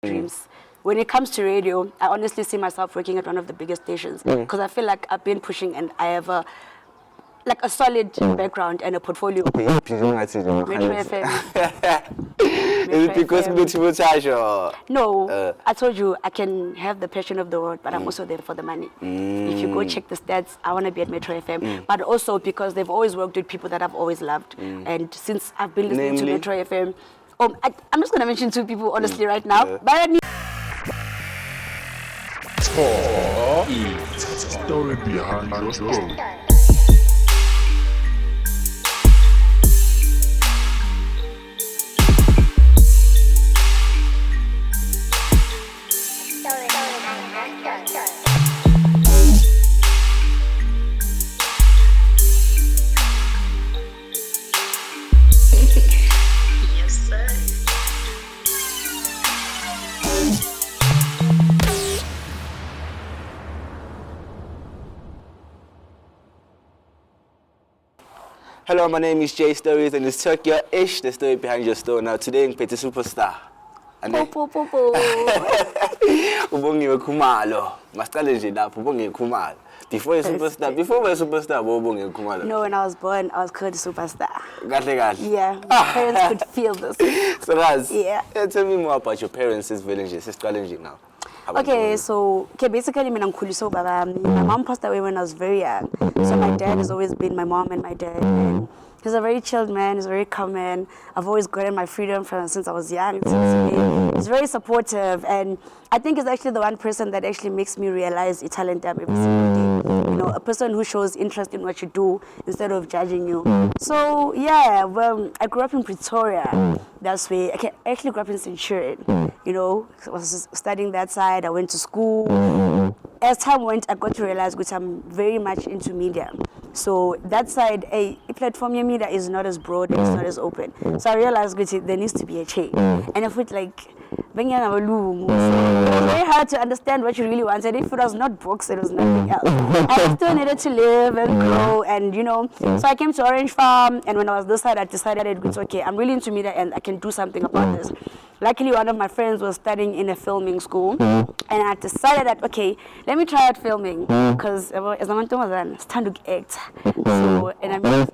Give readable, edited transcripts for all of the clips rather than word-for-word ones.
dreams. When it comes to radio, I honestly see myself working at one of the biggest stations because I feel like I've been pushing and I have a solid background and a portfolio. Metro FM. Is it because No, I told you I can have the passion of the world, but I'm also there for the money. If you go check the stats, I want to be at Metro FM, but also because they've always worked with people that I've always loved. And since I've been listening to Metro FM, I'm just going to mention two people honestly right now. But I need story behind your story. Hello, my name is Jay Stories and it's Tokyo-ish, the story behind your story. Now today I'm Petty Superstar. Ubongiwe Khumalo. Masiqale nje lapho ubongiwe Khumalo. Before you're superstar, ubongiwe Khumalo. No, when I was born, I was called a superstar. Kahle. Yeah, my parents could feel this. So Raz, yeah. Tell me more about your parents' village. Siqale now. Okay, basically, my mom passed away when I was very young. So my dad has always been my mom and my dad. And he's a very chilled man. He's a very calm man. I've always gotten my freedom since I was young. He's very supportive, and I think he's actually the one person that actually makes me realize the talent every single day. You know, a person who shows interest in what you do instead of judging you. So yeah, well, I grew up in Pretoria. That's where I actually grew up in Centurion. You know, I was studying that side. I went to school. As time went, I got to realize that I'm very much into media. So that side, a platform media is not as broad, it's not as open. So I realized that there needs to be a change. And I felt like, so it was very hard to understand what you really wanted. If it was not books, it was nothing else. I still needed to live and grow, and you know. So I came to Orange Farm, and when I was this side, I decided it's okay. I'm really into media, and I can do something about this. Luckily, one of my friends was studying in a filming school, and I decided that okay, let me try out filming because as I'm it's time to act. So and I mean,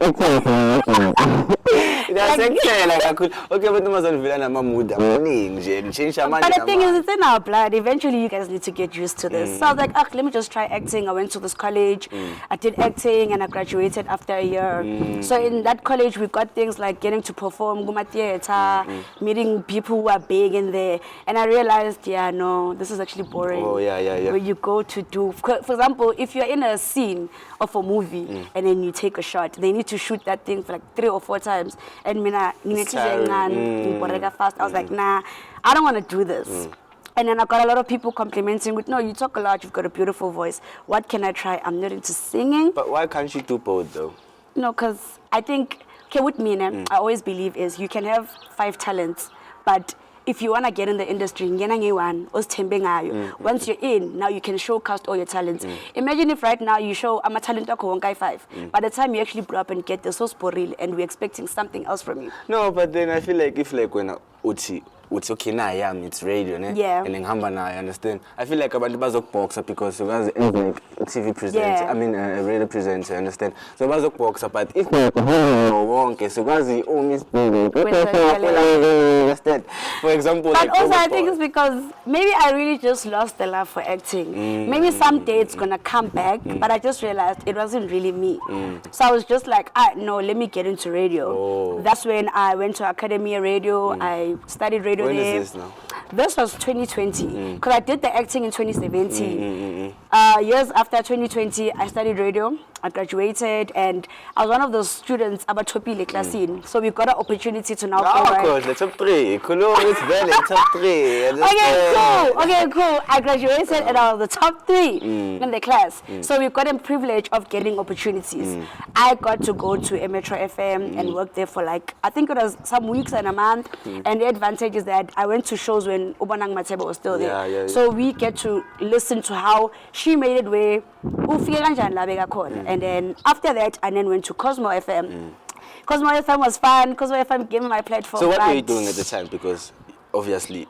but the thing is, it's in our blood. Eventually, you guys need to get used to this. So I was like, let me just try acting. I went to this college. I did acting, and I graduated after a year. So in that college, we got things like getting to perform, Guma theater, meeting people who are big in there. And I realized, yeah, no, this is actually boring. Oh, yeah. Where you go to do, for example, if you're in a scene of a movie and then you take a shot, they need to shoot that thing for like 3 or 4 times. And fast. I was like, nah, I don't want to do this. And then I got a lot of people complimenting with, no, you talk a lot, you've got a beautiful voice. What can I try? I'm not into singing. But why can't you do both though? No, because I think, with me, I always believe is you can have 5 talents, but if you want to get in the industry, once you're in, now you can showcase all your talents. Imagine if right now you show, I'm a talent of 5. By the time you actually grow up and get the so sporil and we're expecting something else from you. No, but then I feel like if when it's okay now, it's radio, ne? Yeah. And then I understand. I feel like abantu bazokboxa because you guys like TV presenter, I mean a radio presenter, understand? So bazokboxa, but if wonke, so guys understand? For example, but like also I think it's because maybe I really just lost the love for acting. Maybe someday it's gonna come back, but I just realized it wasn't really me. So I was just like, no, let me get into radio. That's when I went to Academia Radio. I studied radio when there. Is this now? This was 2020 because I did the acting in 2017. Years after 2020, I studied radio. I graduated, and I was one of those students about Topile class in. So we got an opportunity to now of course, the top 3. It's very top 3. Okay, cool. I graduated and I was the top 3 in the class. So we got a privilege of getting opportunities. I got to go to Metro FM and work there for like, I think it was some weeks and a month. And the advantage is that I went to shows when Ubanang Matebo was still there. Yeah. So we get to listen to how she made it where and then after that, I then went to Cosmo FM. Cosmo FM was fun. Cosmo FM gave me my platform. So what were you doing at the time? Because obviously,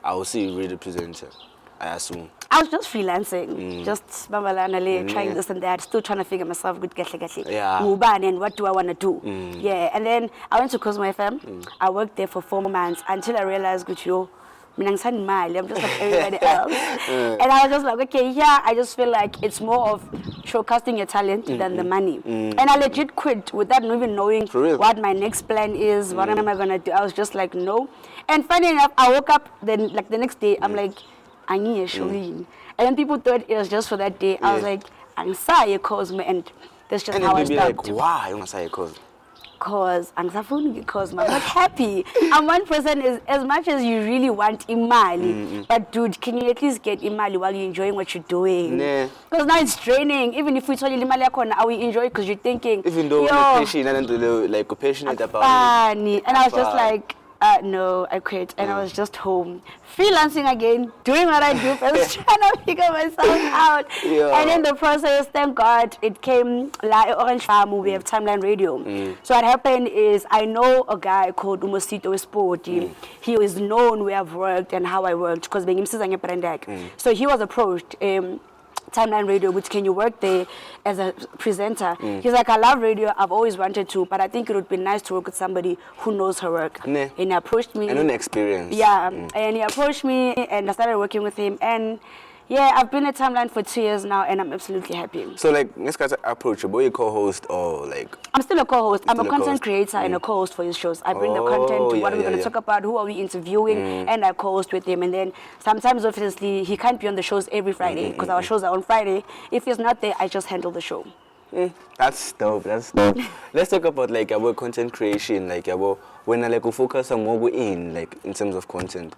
I will see you radio presenter, I assume. I was just freelancing, just trying this and that, still trying to figure myself good. Yeah. And what do I want to do? Yeah, and then I went to Cosmo FM. I worked there for 4 months until I realized, I'm just like everybody else. And I was just like, okay, yeah, I just feel like it's more of showcasing your talent than the money. And I legit quit without even knowing what my next plan is, what am I going to do. I was just like, no. And funny enough, I woke up then like the next day, I'm like, I need a show. And then people thought it was just for that day. I was like, I'm sorry, Cosmo, and that's just how I started. Like, why you say Cosmo? Because I'm not happy. And one person is, as much as you really want imali, but dude, can you at least get imali while you're enjoying what you're doing? Because now it's draining. Even if we told you imali yakona, I will enjoy because you're thinking, even though you're passionate about it. And I was just like, no, I quit. And I was just home, freelancing again, doing what I do, but I was trying to figure myself out. And in the process, thank God, it came like Orange Farm, we have Timeline Radio. So what happened is, I know a guy called Umosito Sporty. He is known where I've worked and how I worked, because so he was approached. Timeline Radio, which can you work there as a presenter? He's like, I love radio, I've always wanted to, but I think it would be nice to work with somebody who knows her work. And he approached me. And an experience. Yeah, and he approached me and I started working with him. And yeah, I've been at Timeline for 2 years now and I'm absolutely happy. So like, this guy's approachable, you co-host or like? I'm still a co-host. I'm a content creator and a co-host for his shows. I bring the content to what we're going to talk about, who are we interviewing, and I co-host with him. And then sometimes, obviously, he can't be on the shows every Friday because our shows are on Friday. If he's not there, I just handle the show. That's dope. Let's talk about like our content creation, like our when I like we focus on what we're in, like in terms of content.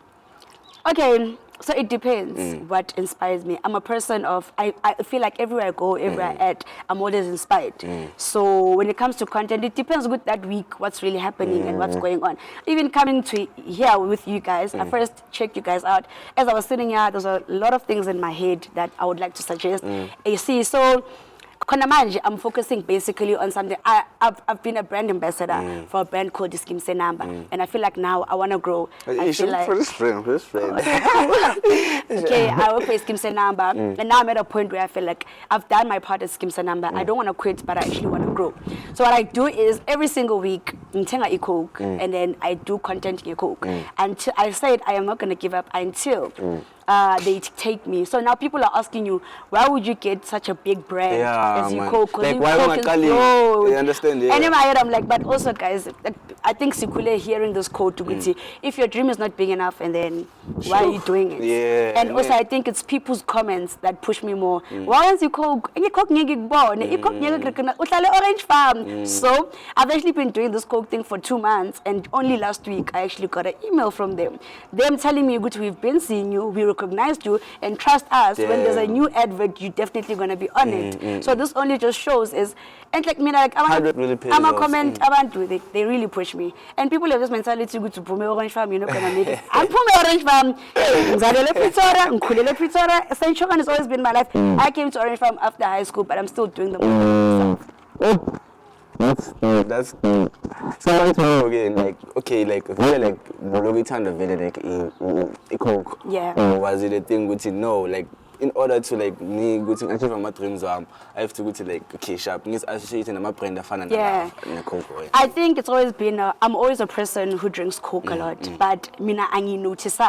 Okay, so it depends what inspires me. I'm a person of, I feel like everywhere I go, everywhere I at, I'm always inspired. So when it comes to content, it depends good that week, what's really happening and what's going on. Even coming to here with you guys, I first checked you guys out. As I was sitting here, there's a lot of things in my head that I would like to suggest. You see, so I'm focusing basically on something. I've been a brand ambassador for a brand called Skim Senamba, and I feel like now I want to grow. I feel like for this friend. Okay, I work for Skim Senamba, and now I'm at a point where I feel like I've done my part at Skim Senamba. I don't want to quit, but I actually want to grow. So what I do is every single week, I Coke, and then I do content in Coke. Until I said I am not going to give up until they take me. So now people are asking you, why would you get such a big brand as you Coke? Like, why am I calling you? You understand? Yeah. And in my head, I'm like, but also, guys, like, I think Sikule hearing this quote to Guti, if your dream is not big enough, and then why are you doing it? Yeah. And also, I think it's people's comments that push me more. Why is you Coke? You Coke born? You Coke Orange Farm. So I've actually been doing this Coke thing for 2 months, and only last week I actually got an email from them. Them telling me, Guti, we've been seeing you, we recognized you, and trust us. When there's a new advert, you're definitely gonna be on it. So this only just shows is, and like me, like I'm a comment, they really push me. And people have this mentality, go to Pume Orange Farm, you're not gonna make it. I'm Pume Orange Farm. St. Shogun has always been my life. I came to Orange Farm after high school, but I'm still doing the myself. That's so again, like okay, like really like like Coke. Yeah. Was it a thing good to know, like in order to like me go to achieve my dreams, I have to go to like okay shop. Means associating my brand Coke. I think it's always been I'm always a person who drinks Coke a lot, but mina angi notice.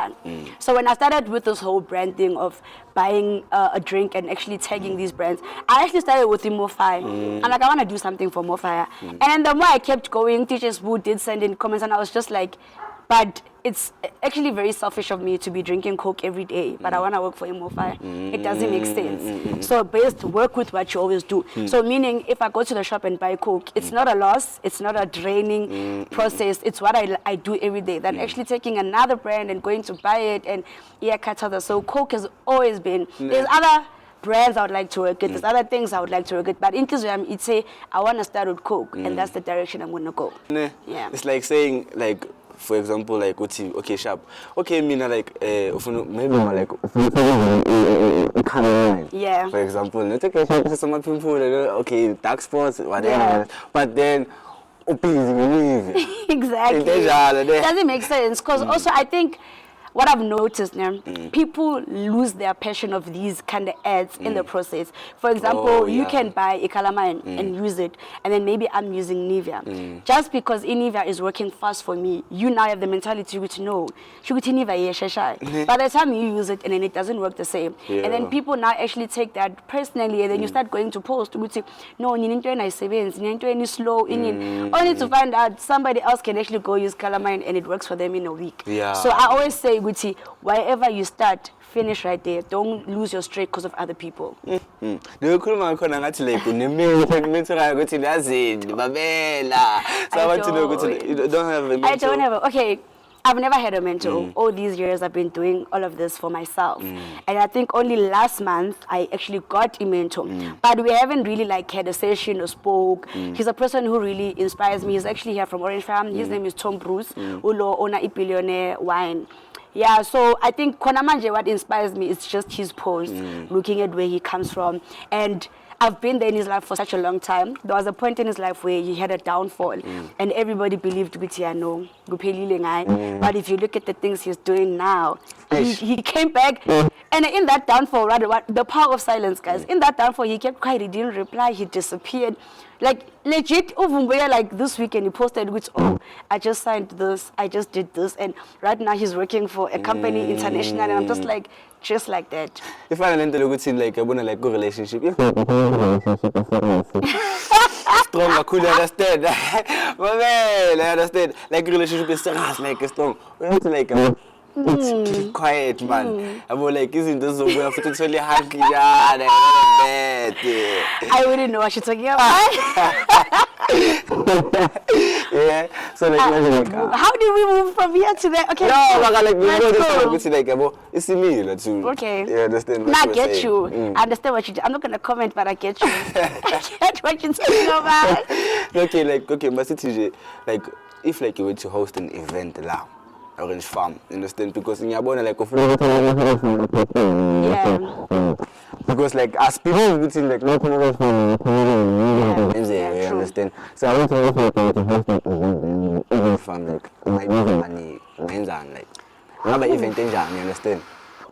So when I started with this whole brand thing of buying a drink and actually tagging these brands, I actually started with Mofire. I'm like, I want to do something for Mofire. And then the more I kept going, teachers who did send in comments, and I was just like, but it's actually very selfish of me to be drinking Coke every day, but I want to work for Mofire. It doesn't make sense. So best work with what you always do. So meaning if I go to the shop and buy Coke, it's not a loss, it's not a draining process, it's what I do every day. Than actually taking another brand and going to buy it and so Coke has always been, there's other brands I would like to work with, there's other things I would like to work with, but in case it's say I want to start with Coke and that's the direction I'm going to go. Yeah. It's like saying like, for example, like okay sharp, okay mina like maybe like yeah, for example, not okay sharp some people okay dark sports whatever, but then exactly, it doesn't make sense because also I think what I've noticed now, people lose their passion of these kind of ads in the process. For example, you can buy a calamine and use it, and then maybe I'm using Nivea. Just because Nivea is working fast for me, you now have the mentality which no, Nivea. By the time you use it, and then it doesn't work the same, and then people now actually take that personally, and then you start going to post, which no, you need to nice savings, you need to slow, only to find out somebody else can actually go use calamine and it works for them in a week. So I always say, Gucci, wherever you start, finish right there. Don't lose your streak because of other people. I don't have okay. I've never had a mentor. All these years I've been doing all of this for myself. And I think only last month I actually got a mentor. But we haven't really like had a session or spoke. He's a person who really inspires me. He's actually here from Orange Farm. His name is Tom Bruce, who owner a billionaire wine. Yeah, so I think Konamanje, what inspires me is just his post, looking at where he comes from. And I've been there in his life for such a long time. There was a point in his life where he had a downfall, and everybody believed no, but if you look at the things he's doing now, he came back, and in that downfall, the power of silence, guys, in that downfall, he kept quiet, he didn't reply, he disappeared. Like, legit, like this weekend, he posted, which, oh, I just signed this, I just did this, and right now he's working for a company international, and I'm just like that. If I don't like a good relationship, strong, I could understand. But man, I understand. Like relationship is serious, like a strong. We have to like keep quiet, man. I'm like, isn't this so well? It's only happy, I wouldn't know what you're talking about. Yeah. So like, how did we move from here to there? Okay. No, like we go this like it's similar to. Okay. Yeah, understand. I get you. I understand what you do. I'm not gonna comment, but I get you. I get what you're talking about. Okay, but it's like if like you were to host an event now. Orange Farm, you understand? Because in Yabona, like, because like as people within like local Orange Farm, you understand? So I want to host an Orange Farm, like my money, like another event in Jam, you understand?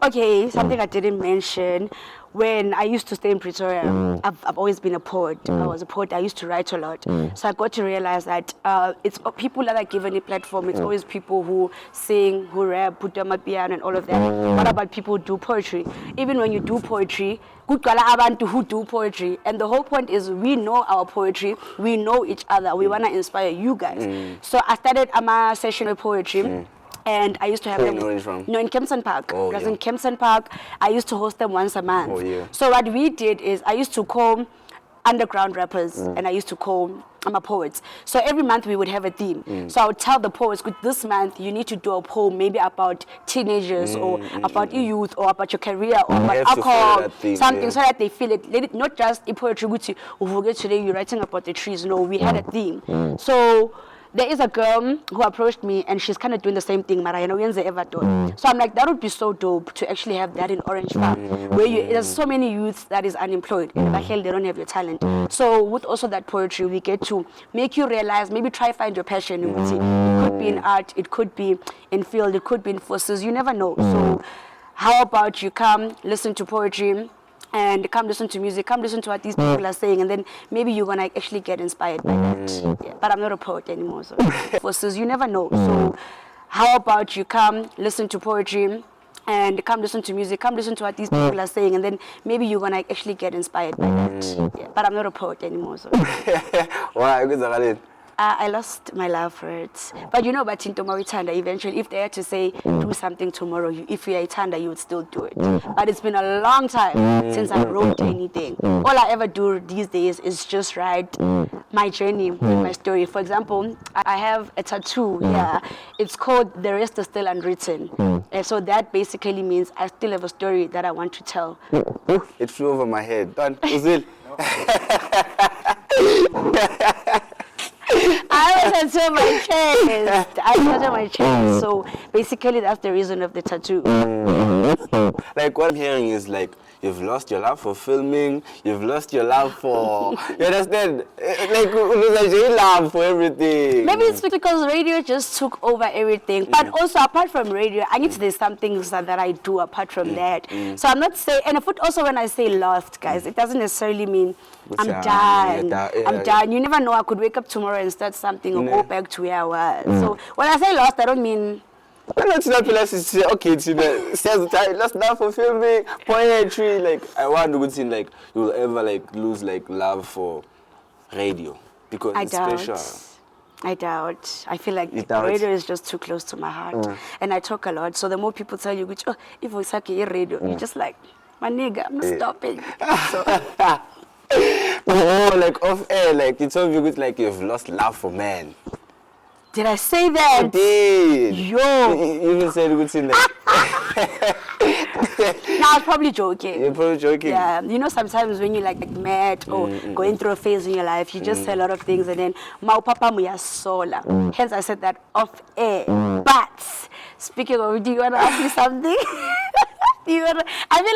Okay, something I didn't mention. When I used to stay in Pretoria, I've always been a poet. I was a poet. I used to write a lot. So I got to realize that it's people that are given a platform. It's always people who sing, who rap, put on my piano and all of that. What about people who do poetry? Even when you do poetry, good abantu who do poetry. And the whole point is we know our poetry. We know each other. We want to inspire you guys. So I started a session of poetry. And I used to have them in Kempton Park. It was in Kempton Park. I used to host them once a month. So what we did is I used to call underground rappers and I used to call poets. So every month we would have a theme. So I would tell the poets, this month you need to do a poem maybe about teenagers or about your youth or about your career or about alcohol, something so that they feel it. Let it not just a poetry which today you're writing about the trees. No, we had a theme. So there is a girl who approached me and she's kind of doing the same thing, So I'm like, that would be so dope to actually have that in Orange Farm, where there's so many youths that is unemployed and they don't have your talent. So with also that poetry, we get to make you realize, maybe try find your passion. It could be in art, it could be in field, it could be in forces, you never know. So how about you come listen to poetry, and come listen to music, come listen to what these people are saying, and then maybe you're gonna actually get inspired by that. Yeah, but I'm not a poet anymore, so forces, you never know. So how about you come listen to poetry and come listen to music, come listen to what these people are saying, and then maybe you're gonna actually get inspired by that. Yeah, but I'm not a poet anymore, so Wow, I lost my love for it. But but Tinto Maritanda, eventually, if they had to say, do something tomorrow, if you are a Tanda, you would still do it. But it's been a long time since I wrote anything. All I ever do these days is just write my journey with my story. For example, I have a tattoo, it's called The Rest is Still Unwritten. And so that basically means I still have a story that I want to tell. It flew over my head. Done. Uzil. I was tattoo my chest. So basically that's the reason of the tattoo. Like what I'm hearing is like you've lost your love for filming, you've lost your love for, you understand? Like, you love for everything. Maybe it's because radio just took over everything. But also, apart from radio, I need there's some things that I do apart from that. So I'm not saying, and also when I say lost, guys, it doesn't necessarily mean I'm done. I'm done. You never know, I could wake up tomorrow and start something or go back to where I was. So when I say lost, I don't mean... But that's not say, okay, it's lost love for filming, poetry. Like, I want to think like you will ever like lose like love for radio because it's special. I doubt. I feel like radio is just too close to my heart, and I talk a lot. So the more people tell you, which if it's like radio, you're just like, my nigga, I'm not stopping. So. Like off air, like you told me, like you've lost love for men. Did I say that? You did. Yo. You even said good thing. Like. No, I was probably joking. You're probably joking. Yeah. You know, sometimes when you're like mad or going through a phase in your life, you just say a lot of things and then, Mau papa muya sola. Hence, I said that off air. But, speaking of, do you want to ask me something? I feel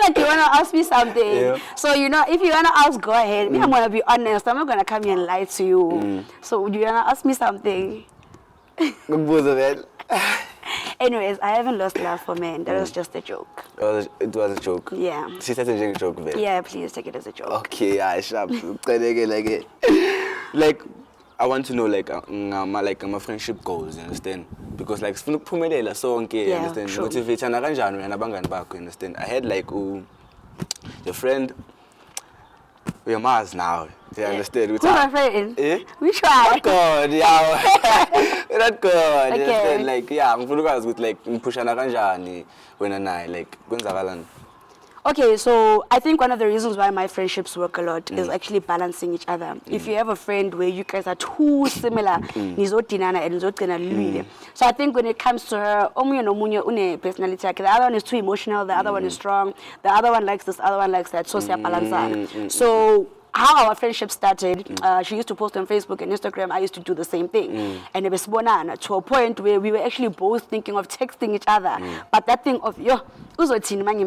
like you want to ask me something. Yeah. So, you know, if you want to ask, go ahead. Me, I'm going to be honest. I'm not going to come here and lie to you. So, do you want to ask me something? Anyways, I haven't lost love for men. That was just a joke. Oh, it was a joke? Yeah. She said a joke, man. Yeah, please take it as a joke. Okay, I sharp. Like, I want to know, like my friendship goals, you understand? Because, like, so okay, you understand? Motivate and you understand? I had, like, your friend, your Mars now. Do you understand? Who's my friend? Eh? Which one? Not good, yeah. Not good. Okay. You understand? Like, yeah, I'm going to with, like, push and when I, like, Okay, so I think one of the reasons why my friendships work a lot is actually balancing each other. If you have a friend where you guys are too similar, so I think when it comes to her, personality, the other one is too emotional, the other one is strong, the other one likes this, the other one likes that, so So how our friendship started, she used to post on Facebook and Instagram, I used to do the same thing. And it was to a point where we were actually both thinking of texting each other. But that thing of, yo,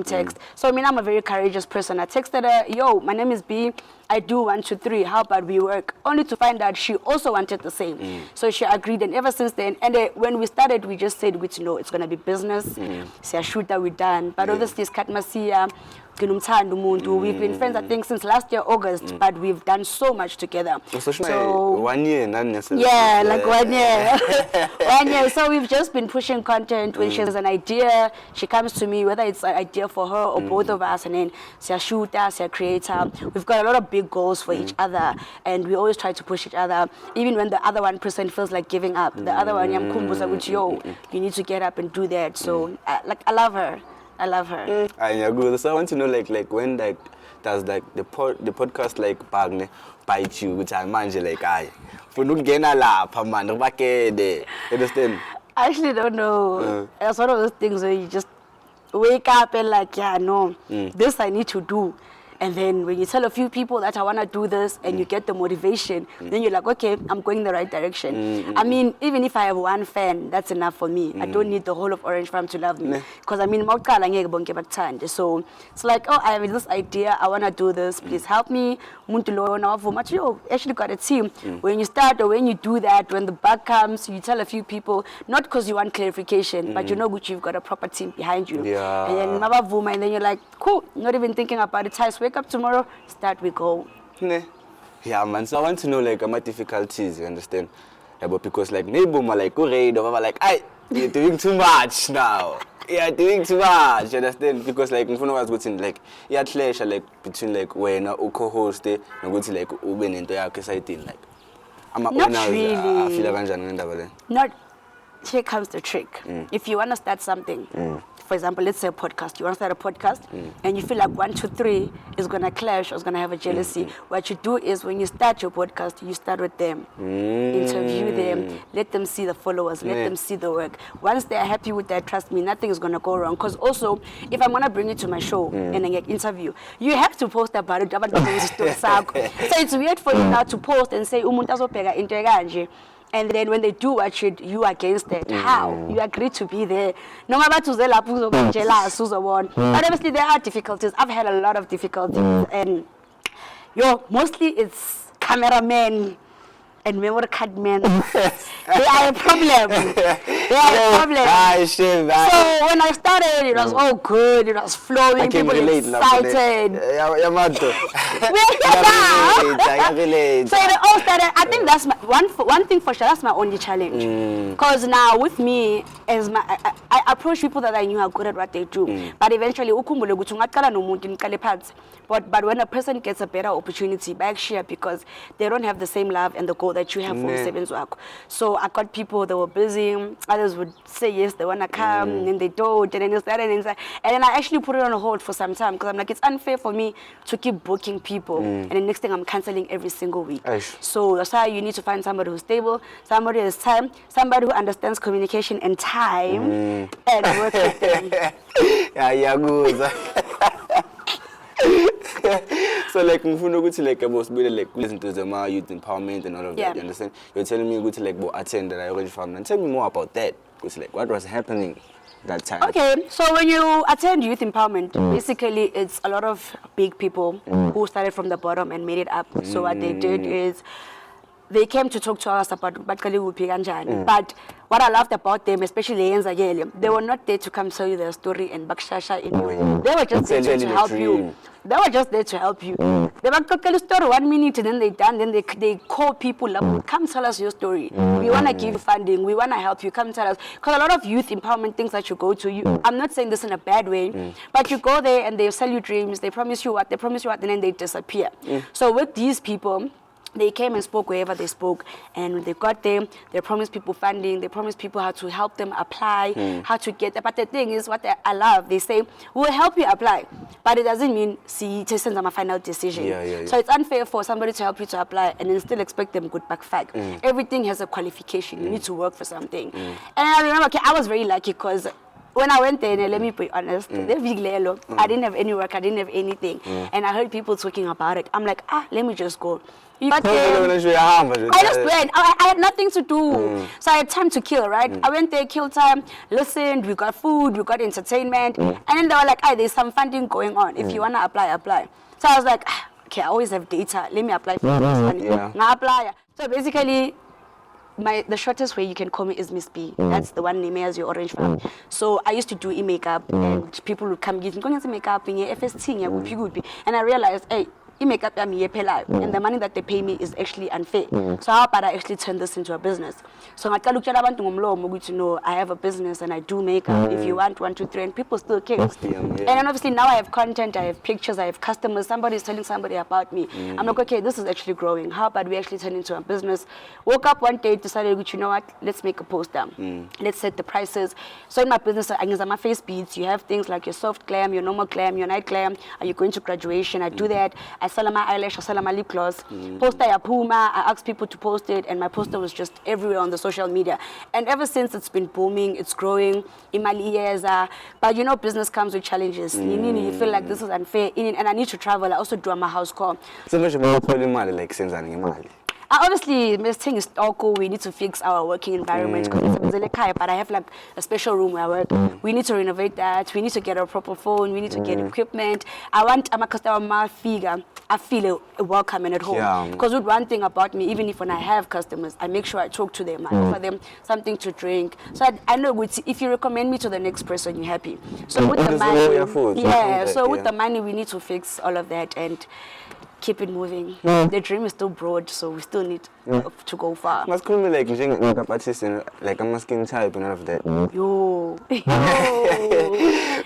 text. So I mean, I'm a very courageous person. I texted her, yo, my name is B, I do 1, 2, 3, how about we work? Only to find out she also wanted the same. So she agreed, and ever since then, and when we started, we just said, it's going to be business. So I shoot that we're done. But obviously, it's Katmasia. We've been friends, I think, since last year, August, but we've done so much together. So 1 year, not necessarily. Yeah, like 1 year. 1 year. So we've just been pushing content. When she has an idea, she comes to me, whether it's an idea for her or both of us, and then she's a shooter, she's a creator. We've got a lot of big goals for each other, and we always try to push each other. Even when the other 1% feels like giving up, the other one, you need to get up and do that. So, I love her. I love her. And you're good. So I want to know, like when like does like the podcast like bite you, which I imagine like for no gain a lap, man, understand? I actually don't know. It's one of those things where you just wake up and like, this I need to do. And then when you tell a few people that I want to do this and you get the motivation, then you're like, okay, I'm going the right direction. I mean, even if I have one fan, that's enough for me. I don't need the whole of Orange Farm to love me. Because I mean, so it's like, oh, I have this idea, I want to do this, please help me. You actually got a team. When you start or when you do that, when the bug comes, you tell a few people, not because you want clarification, but you know that you've got a proper team behind you. Yeah. And then you're like, cool, not even thinking about it. Wake up tomorrow, start, we go. Yeah, man. So I want to know like my difficulties, you understand? Yeah, but because like neighbor like you're doing too much now. You're doing too much, you understand? Because like in front of us what's in like clash like between like when a co-host and go to like Uben into your exciting like I'm not really. I feel like not here comes the trick. If you want to start something, for example, let's say a podcast. You want to start a podcast and you feel like 1, 2, 3 is going to clash or is going to have a jealousy. What you do is when you start your podcast, you start with them. Interview them. Let them see the followers. Let them see the work. Once they're happy with that, trust me, nothing is going to go wrong. Because also, if I'm going to bring you to my show and I get interview, you have to post about it. So it's weird for you now to post and say, And then when they do watch it, you against it. How? You agree to be there. No matter to jealous, but obviously there are difficulties. I've had a lot of difficulties, and mostly it's cameramen and memory card men. They are a problem. They are a problem. So when I started, it was all good. It was flowing. People excited. So it all started. I think that's one thing for sure. That's my only challenge. Because now with me, I approach people that I knew are good at what they do. But eventually, but when a person gets a better opportunity, back share because they don't have the same love and the goal that you have for Sevens work. So I got people that were busy. Others would say yes, they wanna come, and they don't, and then it's that and then I actually put it on a hold for some time because I'm like, it's unfair for me to keep booking people, and the next thing I'm canceling every single week. So that's why you need to find somebody who's stable, somebody who has time, somebody who understands communication and time, and work with them. Yeah, good. So like like about like listen to the youth empowerment and all of that, you understand? You're telling me go to like attend that I already found, and tell me more about that. Because like what was happening that time? Okay, so when you attend youth empowerment, basically it's a lot of big people who started from the bottom and made it up. So what they did is they came to talk to us about but what I loved about them, especially they were not there to come tell you their story and bakshasha in you. They were just there to help you. They were just there to help you. They were talking story 1 minute and then they done. Then they call people up. Come tell us your story. We want to give you funding. We want to help you. Come tell us. Because a lot of youth empowerment things that you go to, I'm not saying this in a bad way, but you go there and they sell you dreams. They promise you what, and then they disappear. So with these people, they came and spoke wherever they spoke, and when they got there, they promised people funding, they promised people how to help them apply, how to get there. But the thing is, what I love, they say, we'll help you apply, but it doesn't mean, see, it isn't my final decision. So it's unfair for somebody to help you to apply and then still expect them good back fact. Everything has a qualification. You need to work for something. And I remember, I was very lucky because when I went there, and let me be honest, I didn't have any work, I didn't have anything. And I heard people talking about it. I'm like, let me just go. But I just went. I had nothing to do. So I had time to kill, right? I went there, killed time, listened, we got food, we got entertainment. And then they were like, there's some funding going on. If you want to apply, apply. So I was like, okay, I always have data. Let me apply for this money. Now apply. So basically, the shortest way you can call me is Miss B. That's the one name as your orange farm. So I used to do e-makeup and people would come give me makeup in FST, and I realized, hey, e-makeup and the money that they pay me is actually unfair. So how about I actually turn this into a business? So I know I have a business and I do makeup. If you want 1, 2, 3, and people still care. And then obviously now I have content, I have pictures, I have customers, somebody's telling somebody about me. I'm like, okay, this is actually growing. How about we actually turn into a business? Woke up one day, decided, you know what, let's make a poster. Let's set the prices. So in my business, I use my face beads. You have things like your soft glam, your normal glam, your night glam. Are you going to graduation? I do that. I sell my eyelash, I sell my lip gloss. Poster ya Puma, I asked people to post it, and my poster was just everywhere on the social media. And ever since, it's been booming, it's growing. But you know, business comes with challenges. You feel like this is unfair, and I need to travel. I also do my house call. So much more like obviously, this thing is all we need to fix our working environment because but I have like a special room where I work. We need to renovate that. We need to get a proper phone. We need to get equipment. I'm a customer figure. I feel welcome and at home. Because with one thing about me, even if when I have customers, I make sure I talk to them. I offer them something to drink. So I know if you recommend me to the next person, you're happy. So with the money, with the money, we need to fix all of that and keep it moving. The dream is still broad, so we still need to go far. Must call me like makeup artist and like I'm a skin type and all of that.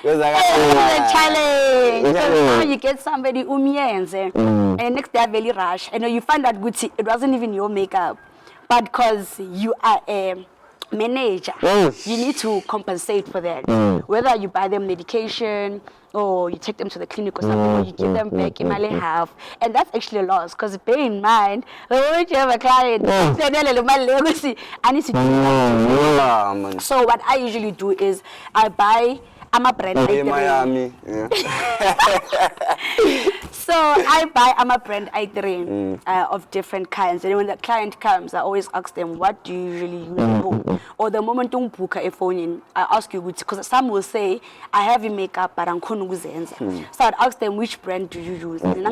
It's a challenge. So now you get somebody and next day very rush. And you find that good. It wasn't even your makeup, but because you are a manager, you need to compensate for that. Whether you buy them medication or you take them to the clinic or something, or you give them back in my half, and that's actually a loss. Because bear in mind, when you have a client, I need to do that. So what I usually do is I buy. I'm a brand item. So I'm a brand I3 of different kinds. And when the client comes, I always ask them, what do you usually use at home? Or the moment you book a phone in, I ask you, because some will say, I have your makeup, but I'm going to use. So I'd ask them, which brand do you use? Then I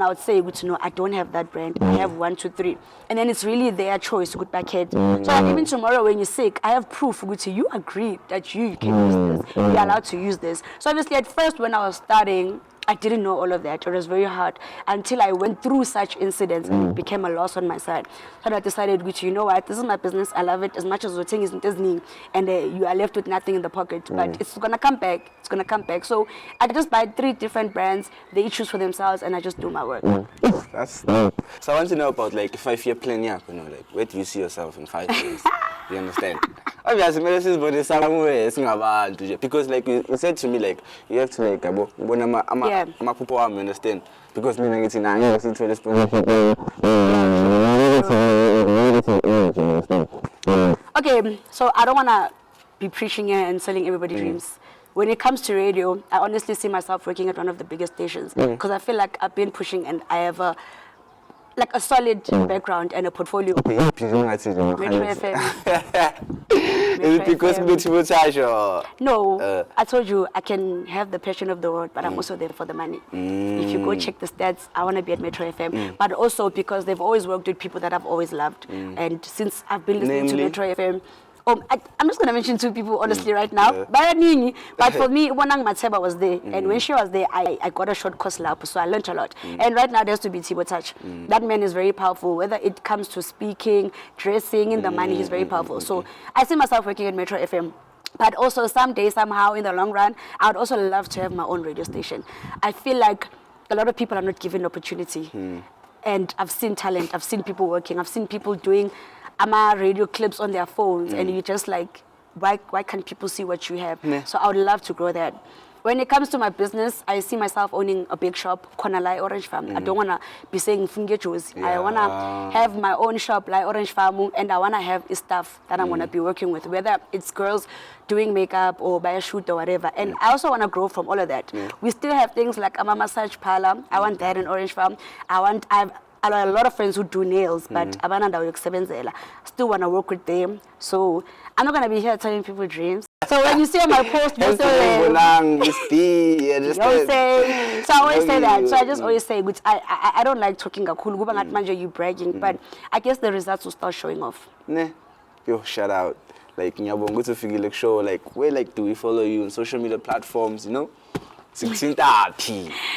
would say, no, I don't have that brand. I have 1, 2, 3. And then it's really their choice, good packet. So like even tomorrow when you're sick, I have proof, you agree that you can use this. You're allowed to use this. So obviously at first when I was starting, I didn't know all of that. It was very hard until I went through such incidents and it became a loss on my side. So I decided, you know what, this is my business. I love it as much as the thing isn't Disney, and you are left with nothing in the pocket. But it's gonna come back. It's gonna come back. So I just buy 3 different brands. They choose for themselves, and I just do my work. That's dope. So I want to know about like 5-year plan, like where do you see yourself in 5 years? You understand? Obviously, medicine body somewhere because like you said to me, like you have to like I'm a people, you understand? Because me like I never to this Okay, so I don't wanna be preaching here and selling everybody dreams. When it comes to radio, I honestly see myself working at one of the biggest stations because I feel like I've been pushing and I have a solid background and a portfolio. Metro FM. Is it because No, I told you I can have the passion of the world, but I'm also there for the money. If you go check the stats, I want to be at Metro FM, but also because they've always worked with people that I've always loved. And since I've been listening to Metro FM, I'm just going to mention 2 people, honestly, right now. But for me, Wanang Mateba was there. And when she was there, I got a short course lab, so I learned a lot. And right now, there's to be Tibo Touch. That man is very powerful. Whether it comes to speaking, dressing, in the money, he's very powerful. So I see myself working at Metro FM. But also someday, somehow, in the long run, I would also love to have my own radio station. I feel like a lot of people are not given opportunity. And I've seen talent. I've seen people working. I've seen people doing radio clips on their phones, and you just like, why can't people see what you have? So I would love to grow that. When it comes to my business, I see myself owning a big shop, Konalai Orange Farm. I don't want to be saying Funge Juice. I want to have my own shop like Orange Farm, and I want to have staff that I'm going to be working with, whether it's girls doing makeup or by a shoot or whatever. And I also want to grow from all of that. We still have things like a massage parlor. I want that in Orange Farm. I've a lot of friends who do nails, but still want to work with them. So I'm not going to be here telling people dreams. So when you see on my post, you say, so I always say that. So I just always say, which I don't like talking a cool you bragging, but I guess the results will start showing off. Yo, shout out. Like Nyabongo to figure like show, like where like do we follow you on social media platforms, you know? 16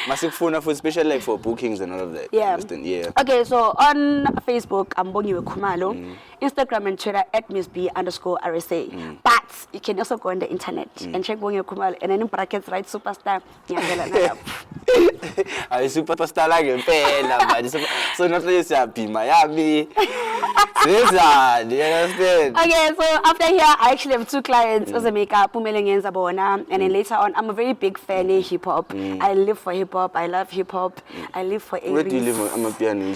massive phone for especially like for bookings and all of that. Yeah. Yeah. Okay, so on Facebook, I'm Bongiwe Khumalo. Instagram and Twitter @MissB_RSA. But you can also go on the internet and check Bongiwe Khumalo, and then in brackets write superstar. I superstar like a so not just happy Miami. Do you understand? Okay, so after here, I actually have 2 clients as a makeup, Pumeleng Zabona, and then later on, I'm a very big fan of hip hop. I live for hip hop. I love hip hop. I live for Aries. Where do you live? I'm a piano.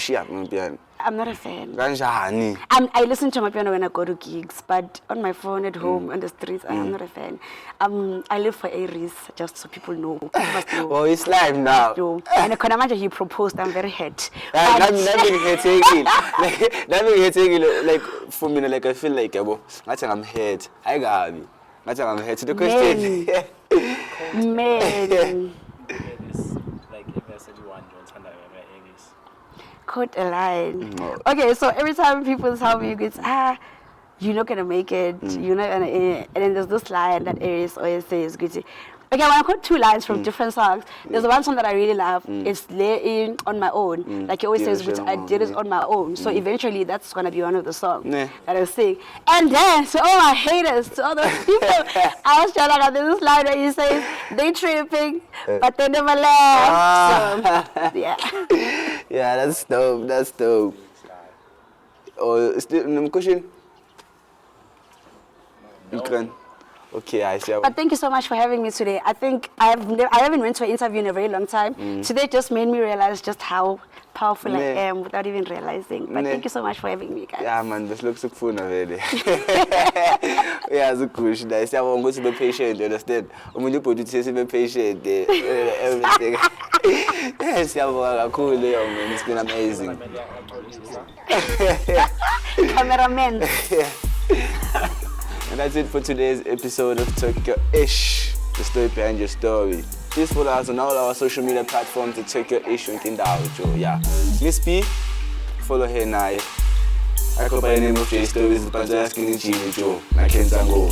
I'm not a fan. I listen to my piano when I go to gigs, but on my phone at home, on the streets, I'm not a fan. I live for Aries, just so people know. Oh, it's live now. And Konamaja, he proposed, I'm very hurt. That means like for me, like I feel like I'm hurt. I got me. I'm hurt to the question. Man. Like if I said you want to Aries. Quote a line. Okay, so every time people tell me, it's you're not gonna make it, you're not gonna, and then there's this line that Aries always says, Gucci. Okay, when I quote 2 lines from different songs, there's one song that I really love. It's laying on my own. Like he always says, which I did it on my own. So eventually that's gonna be one of the songs that I sing. And then to all my haters, to all those people, I was trying to there's this line where he says, they tripping, but they never laugh. So, yeah. Yeah, that's dope. That's dope. Oh, still no question? You can. Okay, I see. But thank you so much for having me today. I think I haven't went to an interview in a very long time. Today just made me realize just how powerful I am without even realizing. But thank you so much for having me, guys. Yeah, man, this looks so fun already. Yeah, so cool. I say I want to be patient, you understand? I'm going to put you to be patient. Everything. Yes, yeah, cool, man. It's been amazing. Cameraman. And that's it for today's episode of Take Your Ish, the story behind your story. Please follow us on all our social media platforms to Take Your Ish and Kindao. Yeah. Miss P, follow her now. I go by the name of J Stories, but I'm asking you, Joe. I can't go.